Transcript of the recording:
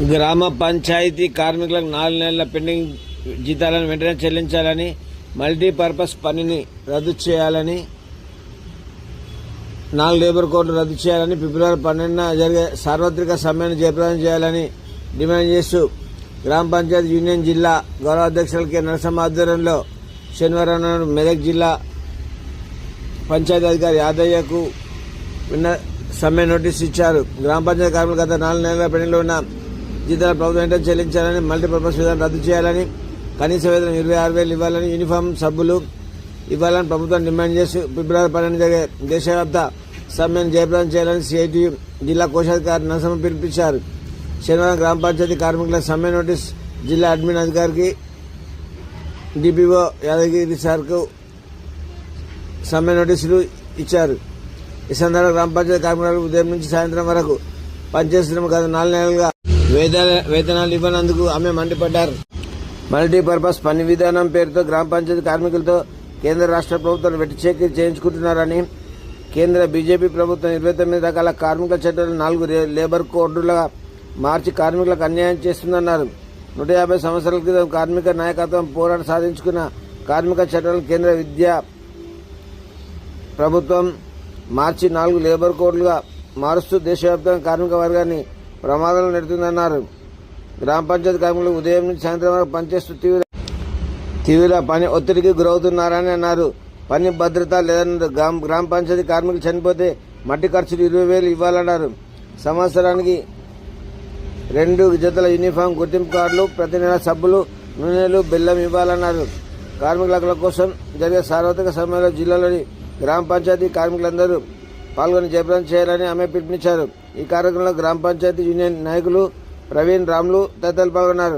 గ్రామ పంచాయతీ కార్మికులకు 4 నెలల పెండింగ్ జీతాలను వెంటనే చెల్లించాలని, మల్టీపర్పస్ పనిని రద్దు చేయాలని, 4 లేబర్ కోడ్లు రద్దు చేయాలని, ఫిబ్రవరి 12న జరిగే సార్వత్రిక సమ్మెను జయప్రదం చేయాలని డిమాండ్ చేస్తూ గ్రామ పంచాయతీ యూనియన్ జిల్లా గౌరవ అధ్యక్షులు కె నరసింహ ఆధ్వర్యంలో శనివారం నాడు మెదక్ జిల్లా పంచాయతీ అధికారి యాదయ్యకు సమ్మె నోటీసు ఇచ్చారు. గ్రామ పంచాయతీ కార్మికులు గత 4 నెలల పెండింగ్లో ఉన్న జీతాల ప్రభుత్వం వెంటనే చెల్లించాలని, మల్టీపర్పస్ విధానం రద్దు చేయాలని, కనీస వేతనం 26,000 ఇవ్వాలని, యూనిఫామ్ సబ్బులు ఇవ్వాలని ప్రభుత్వం డిమాండ్ చేస్తూ ఫిబ్రవరి 12 జరిగే దేశవ్యాప్త సమ్మెను జయప్రదం చేయాలని సిఐటియు జిల్లా కోశాధికారి నరసింహ పిలుపునిచ్చారు. శనివారం గ్రామ పంచాయతీ కార్మికుల సమ్మె నోటీస్ జిల్లా అడ్మిన్ అధికారికి డిపిఓ యాదగిరి సార్కు సమ్మె నోటీసులు ఇచ్చారు. ఈ సందర్భంగా గ్రామ పంచాయతీ కార్మికులకు ఉదయం నుంచి సాయంత్రం వరకు పనిచేస్తున్న గత 4 నెలలుగా వేతనాలు ఇవ్వనందుకు ఆమె మండిపడ్డారు. మల్టీపర్పస్ పని విధానం పేరుతో గ్రామ పంచాయతీ కార్మికులతో కేంద్ర రాష్ట్ర ప్రభుత్వాలు వెట్టిచేకిరి చేయించుకుంటున్నారని, కేంద్ర బీజేపీ ప్రభుత్వం 29 రకాల కార్మిక చట్టాలను 4 లేబర్ కోడ్లుగా మార్చి కార్మికులకు అన్యాయం చేస్తుందన్నారు. 150 సంవత్సరాల క్రితం కార్మిక నాయకత్వం పోరాట సాధించుకున్న కార్మిక చట్టాలను కేంద్ర విద్యా ప్రభుత్వం మార్చి 4 లేబర్ కోడ్లుగా మారుస్తూ దేశవ్యాప్తంగా కార్మిక వర్గాన్ని ప్రమాదంలో నెడుతుందన్నారు. గ్రామ పంచాయతీ కార్మికులు ఉదయం నుంచి సాయంత్రం వరకు పనిచేస్తూ తీవ్ర పని ఒత్తిడికి గురవుతున్నారని అన్నారు. పని భద్రత లేదన్నారు. గ్రామ పంచాయతీ కార్మికులు చనిపోతే మట్టి ఖర్చులు 20,000 ఇవ్వాలన్నారు. సంవత్సరానికి 2 జతల యూనిఫామ్, గుర్తింపు కార్డులు, ప్రతి నెల సబ్బులు, నూనెలు, బెల్లం ఇవ్వాలన్నారు. కార్మికుల హక్కుల కోసం జరిగే సార్వత్రిక సమ్మెలో జిల్లాలోని గ్రామ పంచాయతీ కార్మికులందరూ పాల్గొని జయప్రదం చేయాలని ఆమె పిలుపునిచ్చారు. ఈ కార్యక్రమంలో గ్రామ పంచాయతీ యూనియన్ నాయకులు ప్రవీణ్, రాములు తదితరులు పాల్గొన్నారు.